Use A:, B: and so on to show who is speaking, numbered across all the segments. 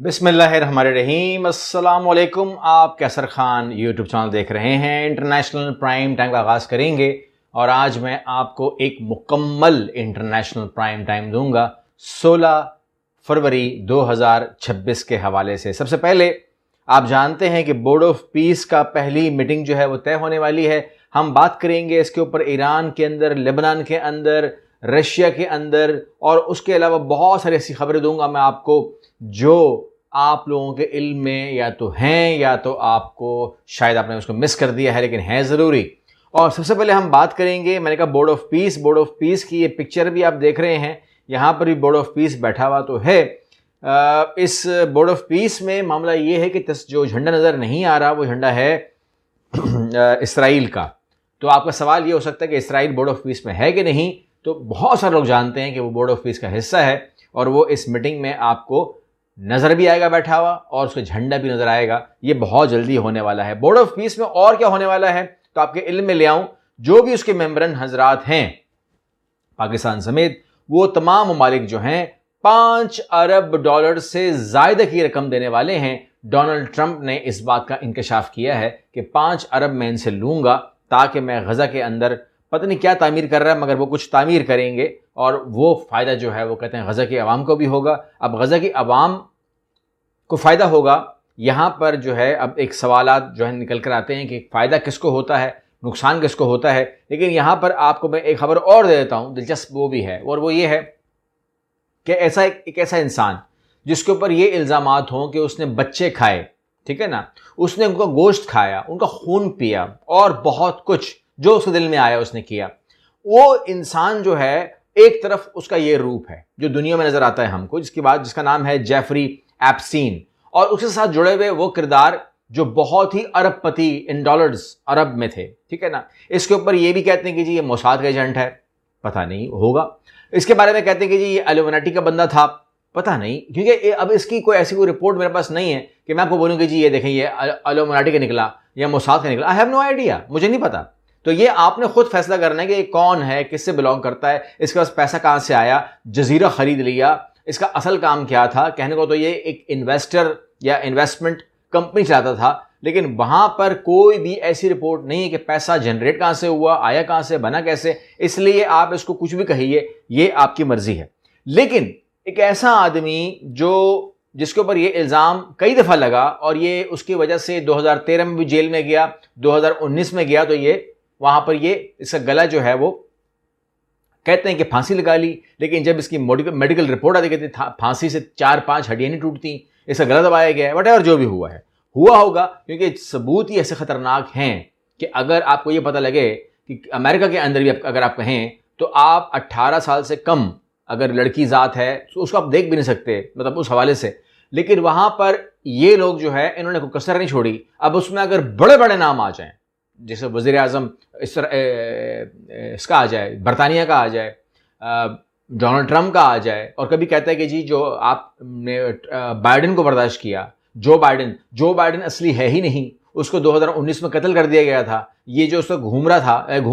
A: بسم اللہ الرحمن الرحیم۔ السلام علیکم۔ آپ کیسر خان یوٹیوب چینل دیکھ رہے ہیں۔ انٹرنیشنل پرائم ٹائم کا آغاز کریں گے اور آج میں آپ کو ایک مکمل انٹرنیشنل پرائم ٹائم دوں گا 16 فروری 2026 کے حوالے سے۔ سب سے پہلے آپ جانتے ہیں کہ بورڈ آف پیس کا پہلی میٹنگ جو ہے وہ طے ہونے والی ہے۔ ہم بات کریں گے اس کے اوپر ایران کے اندر، لبنان کے اندر، رشیا کے اندر، اور اس کے علاوہ بہت ساری ایسی خبریں دوں گا میں آپ کو جو آپ لوگوں کے علم میں یا تو ہیں یا تو آپ کو شاید آپ نے اس کو مس کر دیا ہے، لیکن ہے ضروری۔ اور سب سے پہلے ہم بات کریں گے، میں نے کہا بورڈ آف پیس کی یہ پکچر بھی آپ دیکھ رہے ہیں، یہاں پر بھی بورڈ آف پیس بیٹھا ہوا تو ہے۔ اس بورڈ آف پیس میں معاملہ یہ ہے کہ جو جھنڈا نظر نہیں آ رہا وہ جھنڈا ہے اسرائیل کا۔ تو آپ کا سوال یہ ہو سکتا ہے کہ اسرائیل بورڈ آف پیس میں ہے کہ نہیں، تو بہت سارے لوگ جانتے ہیں کہ وہ بورڈ آف پیس کا حصہ ہے اور وہ اس میٹنگ میں آپ کو نظر بھی آئے گا بیٹھا ہوا، اور اس کا جھنڈا بھی نظر آئے گا۔ یہ بہت جلدی ہونے والا ہے۔ بورڈ آف پیس میں اور کیا ہونے والا ہے تو آپ کے علم میں لے آؤں، جو بھی اس کے ممبران حضرات ہیں پاکستان سمیت، وہ تمام ممالک جو ہیں $5 ارب سے زائد کی رقم دینے والے ہیں۔ ڈونلڈ ٹرمپ نے اس بات کا انکشاف کیا ہے کہ 5 ارب میں ان سے لوں گا تاکہ میں غزہ کے اندر پتہ نہیں کیا تعمیر کر رہا ہے، مگر وہ کچھ تعمیر کریں گے اور وہ فائدہ جو ہے وہ کہتے ہیں غزہ کی عوام کو بھی ہوگا۔ اب غزہ کی عوام کو فائدہ ہوگا، یہاں پر جو ہے اب ایک سوالات جو ہے نکل کر آتے ہیں کہ فائدہ کس کو ہوتا ہے، نقصان کس کو ہوتا ہے۔ لیکن یہاں پر آپ کو میں ایک خبر اور دے دیتا ہوں، دلچسپ وہ بھی ہے، اور وہ یہ ہے کہ ایک ایسا انسان جس کے اوپر یہ الزامات ہوں کہ اس نے بچے کھائے، ٹھیک ہے نا، اس نے ان کا گوشت کھایا، ان کا خون پیا اور بہت کچھ جو اس کے دل میں آیا اس نے کیا، وہ انسان جو ہے ایک طرف اس کا یہ روپ ہے جو دنیا میں نظر آتا ہے ہم کو، جس کا نام ہے جیفری ایپسٹین، اور اس کے ساتھ جڑے ہوئے وہ کردار جو بہت ہی ارب پتی ان ڈالرز عرب میں تھے، ٹھیک ہے نا۔ اس کے اوپر یہ بھی کہتے ہیں کہ جی یہ موساد کا ایجنٹ ہے، پتہ نہیں ہوگا۔ اس کے بارے میں کہتے ہیں کہ جی یہ الومناٹی کا بندہ تھا، پتہ نہیں، کیونکہ اب اس کی کوئی ایسی کوئی رپورٹ میرے پاس نہیں ہے کہ میں آپ کو بولوں کہ جی یہ دیکھیں یہ الومناٹی کا نکلا یا موساد کا نکلا۔ آئی ہیو نو آئیڈیا، مجھے نہیں پتا۔ تو یہ آپ نے خود فیصلہ کرنا ہے کہ یہ کون ہے، کس سے بلانگ کرتا ہے، اس کے پاس پیسہ کہاں سے آیا، جزیرہ خرید لیا، اس کا اصل کام کیا تھا۔ کہنے کو تو یہ ایک انویسٹر یا انویسٹمنٹ کمپنی چلاتا تھا، لیکن وہاں پر کوئی بھی ایسی رپورٹ نہیں ہے کہ پیسہ جنریٹ کہاں سے ہوا، آیا کہاں سے، بنا کیسے۔ اس لیے آپ اس کو کچھ بھی کہیے، یہ آپ کی مرضی ہے۔ لیکن ایک ایسا آدمی جس کے اوپر یہ الزام کئی دفعہ لگا اور یہ اس کی وجہ سے 2013 میں بھی جیل میں گیا، 2019 میں گیا، تو یہ وہاں پر یہ اس کا گلا جو ہے وہ کہتے ہیں کہ پھانسی لگا لی، لیکن جب اس کی میڈیکل رپورٹ آتی کہتی پھانسی سے 4-5 ہڈیاں نہیں ٹوٹتی، اس کا گلا دبایا گیا ہے، وٹ ایور جو بھی ہوا ہے ہوا ہوگا، کیونکہ ثبوت ہی ایسے خطرناک ہیں کہ اگر آپ کو یہ پتہ لگے کہ امریکہ کے اندر بھی اگر آپ کہیں تو آپ 18 سال سے کم اگر لڑکی ذات ہے تو اس کو آپ دیکھ بھی نہیں سکتے، مطلب اس حوالے سے۔ لیکن وہاں پر یہ لوگ جو ہے انہوں نے کوئی کسر نہیں چھوڑی۔ اب اس میں اگر بڑے بڑے نام آ جائیں، جیسے وزیر اعظم اس کا آ جائے، برطانیہ کا آ جائے، ڈونلڈ ٹرمپ کا آ جائے، اور کبھی کہتا ہے کہ جی جو آپ نے بائیڈن کو برداشت کیا، جو بائیڈن اصلی ہے ہی نہیں، اس کو 2019 میں قتل کر دیا گیا تھا، یہ جو اس وقت گھوم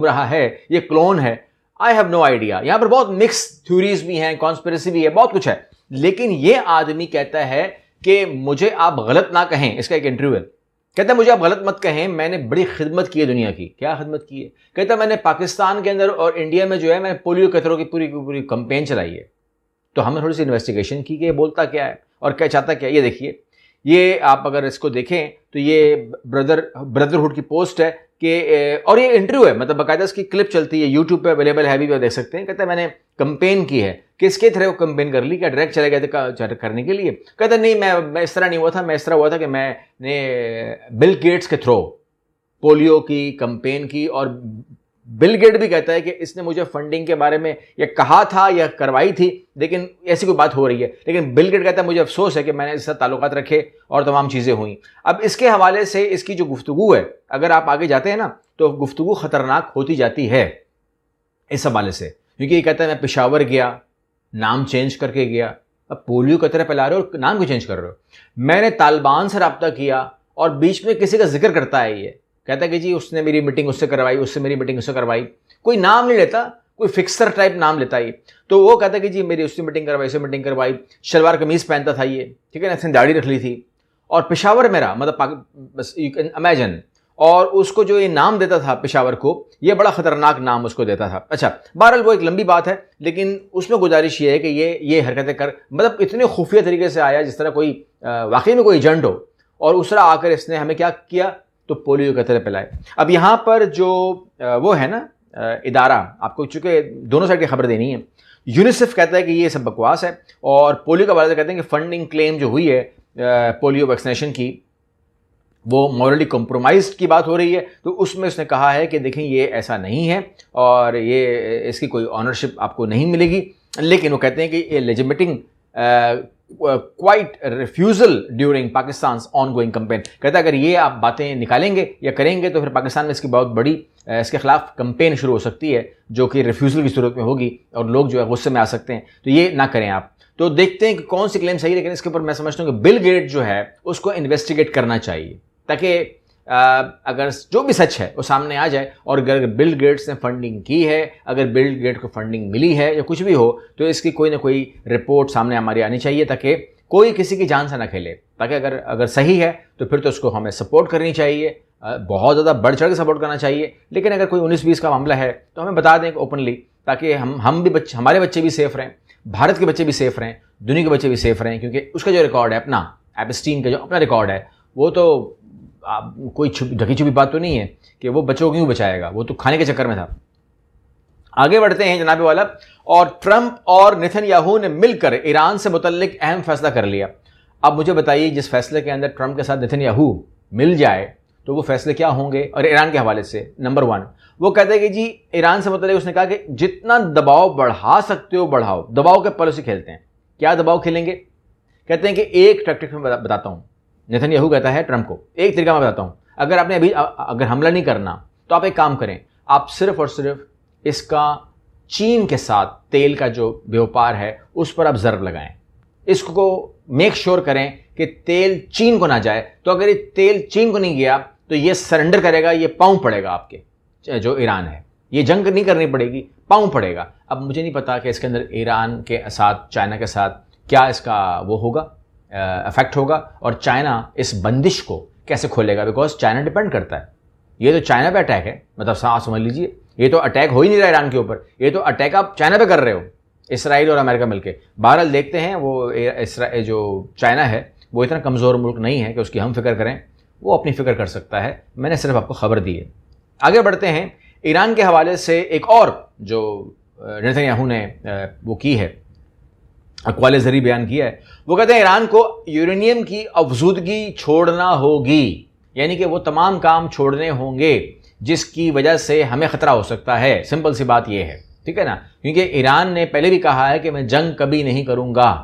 A: رہا ہے یہ کلون ہے۔ I have no idea. یہاں پر بہت مکس تھیوریز بھی ہیں، کانسپریسی بھی ہے، بہت کچھ ہے، لیکن یہ آدمی کہتا ہے کہ مجھے آپ غلط نہ کہیں۔ اس کا ایک انٹرویو ہے، کہتا ہے مجھے آپ غلط مت کہیں، میں نے بڑی خدمت کی ہے دنیا کی۔ کیا خدمت کی ہے؟ کہتا ہے میں نے پاکستان کے اندر اور انڈیا میں جو ہے میں نے پولیو قطروں کی پوری کمپین چلائی ہے۔ تو ہم نے تھوڑی سی انویسٹیگیشن کی کہ یہ بولتا کیا ہے اور کیا چاہتا کیا۔ یہ دیکھیے، یہ آپ اگر اس کو دیکھیں تو یہ بردرہڈ کی پوسٹ ہے کہ اور یہ انٹرویو ہے، مطلب باقاعدہ اس کی کلپ چلتی ہے، یوٹیوب پہ اویلیبل ہے، بھی دیکھ سکتے ہیں۔ کہتا ہے میں نے کمپین کی ہے، کس کے تھرو کمپین کر لی، کیا ڈائریکٹ چلے گئے تھے کرنے کے لیے؟ کہتا ہے نہیں، میں اس طرح نہیں ہوا تھا، میں اس طرح ہوا تھا کہ میں نے بل گیٹس کے تھرو پولیو کی کمپین کی، اور بل گیٹ بھی کہتا ہے کہ اس نے مجھے فنڈنگ کے بارے میں یہ کہا تھا یا کروائی تھی، لیکن ایسی کوئی بات ہو رہی ہے۔ لیکن بل گیٹ کہتا ہے مجھے افسوس ہے کہ میں نے اس سے تعلقات رکھے اور تمام چیزیں ہوئیں۔ اب اس کے حوالے سے اس کی جو گفتگو ہے، اگر آپ آگے جاتے ہیں نا تو گفتگو خطرناک ہوتی جاتی ہے اس حوالے سے، کیونکہ یہ کہتا ہے میں پشاور گیا، نام چینج کر کے گیا۔ اب پولیو کا طرح پھیلا رہے ہو اور نام کیوں چینج کر رہے ہو؟ میں نے طالبان سے رابطہ کیا، اور بیچ میں کسی کا ذکر کرتا ہے، یہ کہتا ہے کہ جی اس نے میری میٹنگ اس سے کروائی، اس سے میری میٹنگ اس سے کروائی، کوئی نام نہیں لیتا، کوئی فکسر ٹائپ نام لیتا ہے. تو وہ کہتا ہے کہ جی میری اس سے میٹنگ کروائی، اسے میٹنگ کروائی، شلوار قمیض پہنتا تھا یہ، ٹھیک ہے نا، اس نے داڑھی رکھ لی تھی، اور پشاور میرا مطلب بس یو کین امیجن، اور اس کو جو یہ نام دیتا تھا پشاور کو، یہ بڑا خطرناک نام اس کو دیتا تھا. اچھا بہرحال وہ ایک لمبی بات ہے، لیکن اس میں گزارش یہ ہے کہ یہ حرکتیں کر مطلب اتنے خفیہ طریقے سے آیا جس طرح کوئی واقعی میں کوئی ایجنٹ ہو، اور اس طرح آ کر اس نے ہمیں کیا کیا، تو پولیو کے قطرے پلائے. اب یہاں پر جو وہ ہے نا ادارہ، آپ کو چونکہ دونوں سائڈ کی خبر دینی ہے، یونیسیف کہتا ہے کہ یہ سب بکواس ہے، اور پولیو کا حوالے سے کہتے ہیں کہ فنڈنگ کلیم جو ہوئی ہے پولیو ویکسینیشن کی، وہ مورلی کمپرومائزڈ کی بات ہو رہی ہے. تو اس میں اس نے کہا ہے کہ دیکھیں یہ ایسا نہیں ہے، اور یہ اس کی کوئی آنرشپ آپ کو نہیں ملے گی. لیکن وہ کہتے ہیں کہ یہ legitimating quiet refusal during Pakistan's ongoing campaign. کہتا ہے اگر یہ آپ باتیں نکالیں گے یا کریں گے تو پھر پاکستان میں اس کی بہت بڑی اس کے خلاف کمپین شروع ہو سکتی ہے، جو کہ ریفیوزل کی صورت میں ہوگی، اور لوگ جو ہے غصے میں آ سکتے ہیں. تو یہ نہ کریں آپ. تو دیکھتے ہیں کہ کون سی کلیم صحیح ہے، لیکن اس کے اوپر میں سمجھتا ہوں کہ بل گیٹ جو ہے اس کو انویسٹیگیٹ کرنا چاہیے، تاکہ اگر جو بھی سچ ہے وہ سامنے آ جائے. اور اگر بل گیٹس نے فنڈنگ کی ہے، اگر بل گیٹ کو فنڈنگ ملی ہے یا کچھ بھی ہو، تو اس کی کوئی نہ کوئی رپورٹ سامنے ہماری آنی چاہیے، تاکہ کوئی کسی کی جان سے نہ کھیلے. تاکہ اگر صحیح ہے تو پھر تو اس کو ہمیں سپورٹ کرنی چاہیے، بہت زیادہ بڑھ چڑھ کے سپورٹ کرنا چاہیے. لیکن اگر کوئی 19-20 کا معاملہ ہے تو ہمیں بتا دیں اوپنلی، تاکہ ہم بھی ہمارے بچے بھی سیف رہیں، بھارت کے بچے بھی سیف رہیں، دنیا کے بچے بھی سیف رہیں. کیونکہ اس کا جو ریکارڈ ہے اپنا، ایپسٹین کا جو اپنا ریکارڈ ہے، وہ تو کوئی ڈھکی چھپی بات تو نہیں ہے کہ وہ بچوں کو کیوں بچائے گا، وہ تو کھانے کے چکر میں تھا. آگے بڑھتے ہیں جناب والا. اور ٹرمپ اور نیتن یاہو نے مل کر ایران سے متعلق اہم فیصلہ کر لیا. اب مجھے بتائیے جس فیصلے کے اندر ٹرمپ کے ساتھ نیتن یاہو مل جائے تو وہ فیصلے کیا ہوں گے. اور ایران کے حوالے سے نمبر 1 وہ کہتے ہیں کہ جی ایران سے متعلق اس نے کہا کہ جتنا دباؤ بڑھا سکتے ہو بڑھاؤ. دباؤ کے پالیسی کھیلتے ہیں. کیا دباؤ کھیلیں گے؟ کہتے ہیں کہ ایک ٹیکٹک میں بتاتا ہوں. نیتن یاہو کہتا ہے ٹرمپ کو ایک طریقہ میں بتاتا ہوں، اگر آپ نے اگر حملہ نہیں کرنا تو آپ ایک کام کریں، آپ صرف اور صرف اس کا چین کے ساتھ تیل کا جو بیوپار ہے اس پر آپ ضرب لگائیں. اس کو میک شور کریں کہ تیل چین کو نہ جائے. تو اگر یہ تیل چین کو نہیں گیا تو یہ سرنڈر کرے گا، یہ پاؤں پڑے گا آپ کے جو ایران ہے. یہ جنگ نہیں کرنی پڑے گی، پاؤں پڑے گا. اب مجھے نہیں پتا کہ اس کے اندر ایران کے ساتھ چائنا کے ساتھ کیا اس کا وہ ہوگا، افیکٹ ہوگا، اور چائنا اس بندش کو کیسے کھولے گا. بیکاز چائنا ڈیپینڈ کرتا ہے. یہ تو چائنا پہ اٹیک ہے، مطلب سمجھ لیجیے یہ تو اٹیک ہو ہی نہیں رہا ایران کے اوپر، یہ تو اٹیک آپ چائنا پہ کر رہے ہو، اسرائیل اور امریکہ مل کے. بہرحال دیکھتے ہیں. وہ جو چائنا ہے وہ اتنا کمزور ملک نہیں ہے کہ اس کی ہم فکر کریں، وہ اپنی فکر کر سکتا ہے. میں نے صرف آپ کو خبر دی ہے. آگے بڑھتے ہیں. ایران کے حوالے سے ایک اور جو نیتن یاہو نے وہ کی ہے، اقوال زرعی بیان کیا ہے. وہ کہتے ہیں ایران کو یورینیم کی افزودگی چھوڑنا ہوگی، یعنی کہ وہ تمام کام چھوڑنے ہوں گے جس کی وجہ سے ہمیں خطرہ ہو سکتا ہے. سمپل سی بات یہ ہے، ٹھیک ہے نا. کیونکہ ایران نے پہلے بھی کہا ہے کہ میں جنگ کبھی نہیں کروں گا،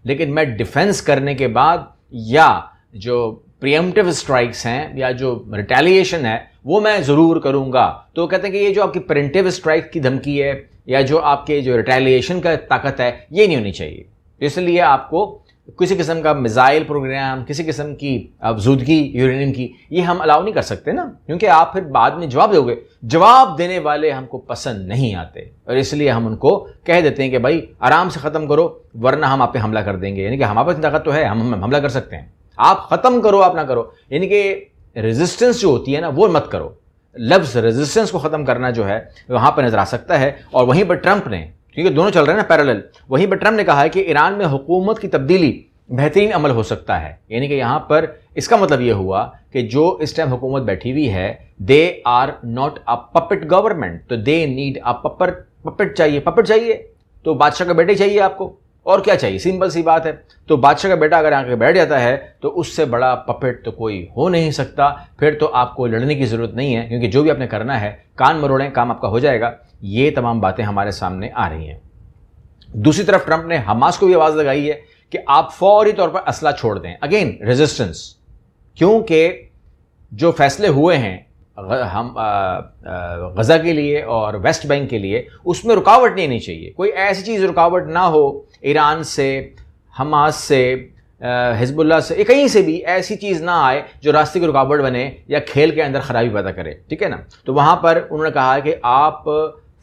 A: لیکن میں ڈیفنس کرنے کے بعد یا جو پریمپٹیو اسٹرائکس ہیں یا جو ریٹیلیشن ہے وہ میں ضرور کروں گا. تو وہ کہتے ہیں کہ یہ جو آپ کی پریمپٹیو اسٹرائک کی دھمکی ہے یا جو آپ کے جو ریٹیلیشن کا طاقت ہے یہ نہیں ہونی چاہیے. اس لیے آپ کو کسی قسم کا میزائل پروگرام، کسی قسم کی افزودگی یورینیم کی، یہ ہم الاؤ نہیں کر سکتے نا، کیونکہ آپ پھر بعد میں جواب دو گے. جواب دینے والے ہم کو پسند نہیں آتے، اور اس لیے ہم ان کو کہہ دیتے ہیں کہ بھائی آرام سے ختم کرو ورنہ ہم آپ پہ حملہ کر دیں گے. یعنی کہ ہمارے پاس طاقت تو ہے، ہم حملہ کر سکتے ہیں، آپ ختم کرو، آپ نہ کرو. یعنی کہ ریزسٹنس جو ہوتی ہے نا وہ مت کرو. لفظ ریزسٹنس کو ختم کرنا جو ہے وہاں پہ نظر آ سکتا ہے. اور وہیں پر ٹرمپ نے، کیونکہ دونوں چل رہے ہیں نا پیرالل، وہیں پر ٹرمپ نے کہا ہے کہ ایران میں حکومت کی تبدیلی بہترین عمل ہو سکتا ہے. یعنی کہ یہاں پر اس کا مطلب یہ ہوا کہ جو اس ٹائم حکومت بیٹھی ہوئی ہے، they are not a puppet government, تو دے نیڈ اے پپٹ چاہیے. پپٹ چاہیے تو بادشاہ کا بیٹے چاہیے آپ کو، اور کیا چاہیے؟ سمپل سی بات ہے. تو بادشاہ کا بیٹا اگر آ کے بیٹھ جاتا ہے تو اس سے بڑا پپٹ تو کوئی ہو نہیں سکتا. پھر تو آپ کو لڑنے کی ضرورت نہیں ہے، کیونکہ جو بھی آپ نے کرنا ہے کان مروڑیں، کام آپ کا ہو جائے گا. یہ تمام باتیں ہمارے سامنے آ رہی ہیں. دوسری طرف ٹرمپ نے حماس کو بھی آواز لگائی ہے کہ آپ فوری طور پر اسلحہ چھوڑ دیں. اگین ریزسٹنس، کیونکہ جو فیصلے ہوئے ہیں ہم غزہ کے لیے اور ویسٹ بینک کے لیے، اس میں رکاوٹ نہیں چاہیے. کوئی ایسی چیز رکاوٹ نہ ہو، ایران سے، حماس سے، حزب اللہ سے، کہیں سے بھی ایسی چیز نہ آئے جو راستے کی رکاوٹ بنے یا کھیل کے اندر خرابی پیدا کرے. ٹھیک ہے نا. تو وہاں پر انہوں نے کہا کہ آپ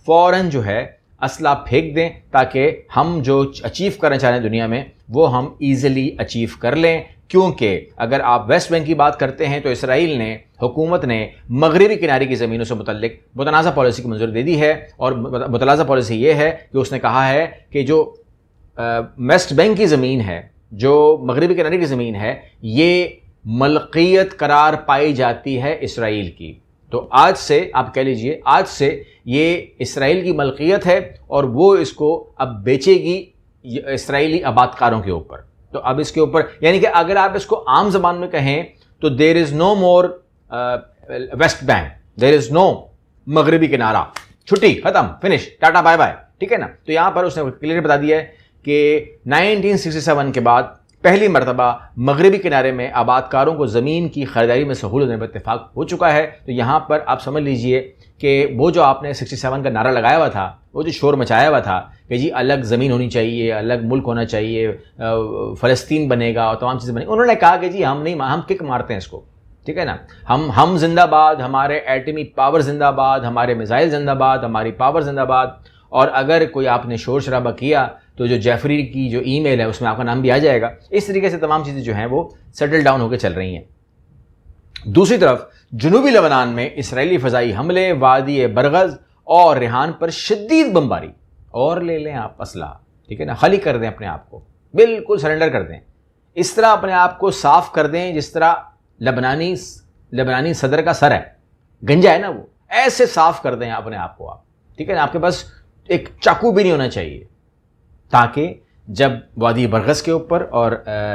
A: فوراً جو ہے اسلحہ پھینک دیں تاکہ ہم جو اچیو کرنا چاہ رہے ہیں دنیا میں وہ ہم ایزیلی اچیو کر لیں. کیونکہ اگر آپ ویسٹ بینک کی بات کرتے ہیں تو اسرائیل نے حکومت نے مغربی کنارے کی زمینوں سے متعلق متنازع پالیسی کی منظوری دے دی ہے, اور متنازع پالیسی یہ ہے کہ اس نے کہا ہے کہ جو ویسٹ بینک کی زمین ہے, جو مغربی کنارے کی زمین ہے, یہ ملکیت قرار پائی جاتی ہے اسرائیل کی. تو آج سے آپ کہہ لیجئے آج سے یہ اسرائیل کی ملکیت ہے اور وہ اس کو اب بیچے گی اسرائیلی آباد کاروں کے اوپر. تو اب اس کے اوپر یعنی کہ اگر آپ اس کو عام زبان میں کہیں تو دیر از نو مور ویسٹ بینک, دیر از نو مغربی کنارہ, چھٹی ختم, فنش, ٹاٹا بائے بائے, ٹھیک ہے نا. تو یہاں پر اس نے کلیئر بتا دیا ہے کہ 1967 کے بعد پہلی مرتبہ مغربی کنارے میں آباد کاروں کو زمین کی خریداری میں سہولت دینے پر اتفاق ہو چکا ہے. تو یہاں پر آپ سمجھ لیجئے کہ وہ جو آپ نے 67 کا نعرہ لگایا ہوا تھا, وہ جو شور مچایا ہوا تھا کہ جی الگ زمین ہونی چاہیے, الگ ملک ہونا چاہیے, فلسطین بنے گا اور تمام چیزیں بنیں گی, انہوں نے کہا کہ جی ہم کک مارتے ہیں اس کو, ٹھیک ہے نا. ہم زندہ باد, ہمارے ایٹمی پاور زندہ باد, ہمارے میزائل زندہ باد, ہماری پاور زندہ باد. اور اگر کوئی آپ نے شور شرابہ کیا تو جو جیفری کی جو ای میل ہے اس میں آپ کا نام بھی آ جائے گا. اس طریقے سے تمام چیزیں جو ہیں وہ سیٹل ڈاؤن ہو کے چل رہی ہیں. دوسری طرف جنوبی لبنان میں اسرائیلی فضائی حملے, وادی برغز اور ریحان پر شدید بمباری, اور لے لیں آپ اسلحہ, ٹھیک ہے نا, خالی کر دیں اپنے آپ کو, بالکل سرنڈر کر دیں. اس طرح اپنے آپ کو صاف کر دیں جس طرح لبنانی صدر کا سر ہے, گنجا ہے نا, وہ ایسے صاف کر دیں اپنے آپ کو آپ, ٹھیک ہے نا. آپ کے پاس ایک چاقو بھی نہیں ہونا چاہیے, تاکہ جب وادی برغز کے اوپر اور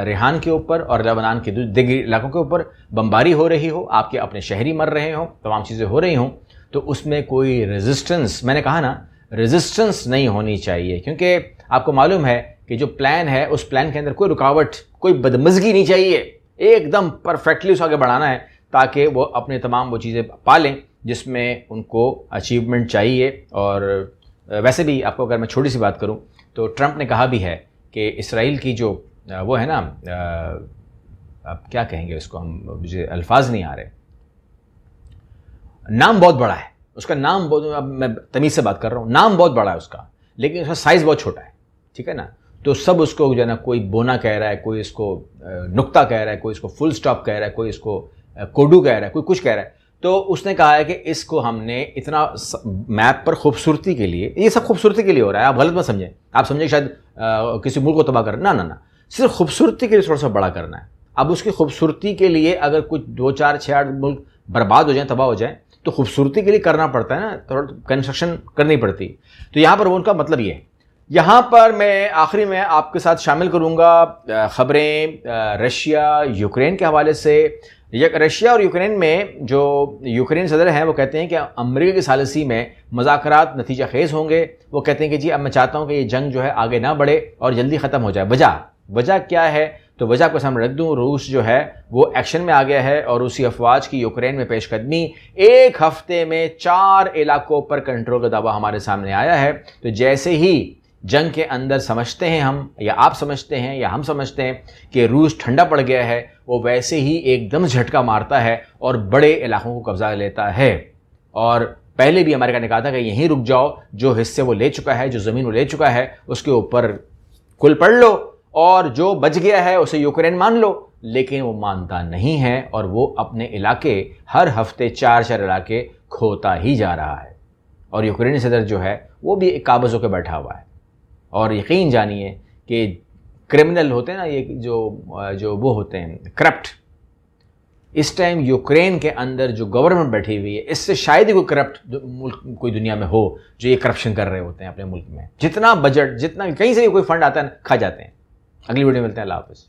A: ریحان کے اوپر اور لبنان کے دیگر علاقوں کے اوپر بمباری ہو رہی ہو, آپ کے اپنے شہری مر رہے ہوں, تمام چیزیں ہو رہی ہوں, تو اس میں کوئی ریزسٹنس, میں نے کہا نا ریزسٹنس نہیں ہونی چاہیے. کیونکہ آپ کو معلوم ہے کہ جو پلان ہے اس پلان کے اندر کوئی رکاوٹ, کوئی بدمزگی نہیں چاہیے, ایک دم پرفیکٹلی اس کو آگے بڑھانا ہے تاکہ وہ اپنے تمام وہ چیزیں پالیں جس میں ان کو اچیومنٹ چاہیے. اور ویسے بھی آپ کو اگر میں چھوٹی سی بات کروں تو ٹرمپ نے کہا بھی ہے کہ اسرائیل کی جو وہ ہے نا, اب کیا کہیں گے اس کو, ہم مجھے الفاظ نہیں آ رہے, نام بہت بڑا ہے اس کا, نام بہت, اب میں تمیز سے بات کر رہا ہوں, نام بہت بڑا ہے اس کا, لیکن اس کا سائز بہت چھوٹا ہے, ٹھیک ہے نا. تو سب اس کو جو ہے نا, کوئی بونا کہہ رہا ہے, کوئی اس کو نقطہ کہہ رہا ہے, کوئی اس کو فل سٹاپ کہہ رہا ہے, کوئی اس کو کوڈو کہہ رہا ہے, کوئی کچھ کہہ رہا ہے. تو اس نے کہا ہے کہ اس کو ہم نے اتنا میپ پر خوبصورتی کے لیے, یہ سب خوبصورتی کے لیے ہو رہا ہے, آپ غلط مت سمجھیں, آپ سمجھیں کہ شاید کسی ملک کو تباہ کرنا, نہ, صرف خوبصورتی کے لیے تھوڑا سا بڑا کرنا ہے. اب اس کی خوبصورتی کے لیے اگر کچھ 2 4 6 8 ملک برباد ہو جائیں, تباہ ہو جائیں, تو خوبصورتی کے لیے کرنا پڑتا ہے نا, تھوڑا کنسٹرکشن کرنی پڑتی. تو یہاں پر وہ ان کا مطلب یہ ہے. یہاں پر میں آخری میں آپ کے ساتھ شامل کروں گا خبریں رشیا یوکرین کے حوالے سے. رشیا اور یوکرین میں جو یوکرین صدر ہیں وہ کہتے ہیں کہ امریکہ کی ثالثی میں مذاکرات نتیجہ خیز ہوں گے. وہ کہتے ہیں کہ جی اب میں چاہتا ہوں کہ یہ جنگ جو ہے آگے نہ بڑھے اور جلدی ختم ہو جائے. وجہ کیا ہے؟ تو وجہ کو سامنے رکھ دوں, روس جو ہے وہ ایکشن میں آ گیا ہے اور روسی افواج کی یوکرین میں پیش قدمی 1 ہفتے میں 4 علاقوں پر کنٹرول کا دعویٰ ہمارے سامنے آیا ہے. تو جیسے ہی جنگ کے اندر سمجھتے ہیں ہم, یا آپ سمجھتے ہیں یا ہم سمجھتے ہیں کہ روس ٹھنڈا پڑ گیا ہے, وہ ویسے ہی ایک دم جھٹکا مارتا ہے اور بڑے علاقوں کو قبضہ لیتا ہے. اور پہلے بھی امریکہ نے کہا تھا کہ یہیں رک جاؤ, جو حصے وہ لے چکا ہے, جو زمین وہ لے چکا ہے اس کے اوپر کل پڑھ لو, اور جو بچ گیا ہے اسے یوکرین مان لو. لیکن وہ مانتا نہیں ہے اور وہ اپنے علاقے ہر ہفتے 4 علاقے کھوتا ہی جا رہا ہے. اور یوکرینی صدر جو ہے وہ بھی ایک قابض ہو کے بیٹھا ہوا ہے. اور یقین جانیے کہ کرمنل ہوتے ہیں نا, یہ جو وہ ہوتے ہیں کرپٹ, اس ٹائم یوکرین کے اندر جو گورنمنٹ بیٹھی ہوئی ہے, اس سے شاید ہی کوئی کرپٹ ملک کوئی دنیا میں ہو جو یہ کرپشن کر رہے ہوتے ہیں اپنے ملک میں. جتنا بجٹ, جتنا کہیں سے کوئی فنڈ آتا ہے کھا جاتے ہیں. اگلی ویڈیو میں ملتے ہیں. اللہ حافظ.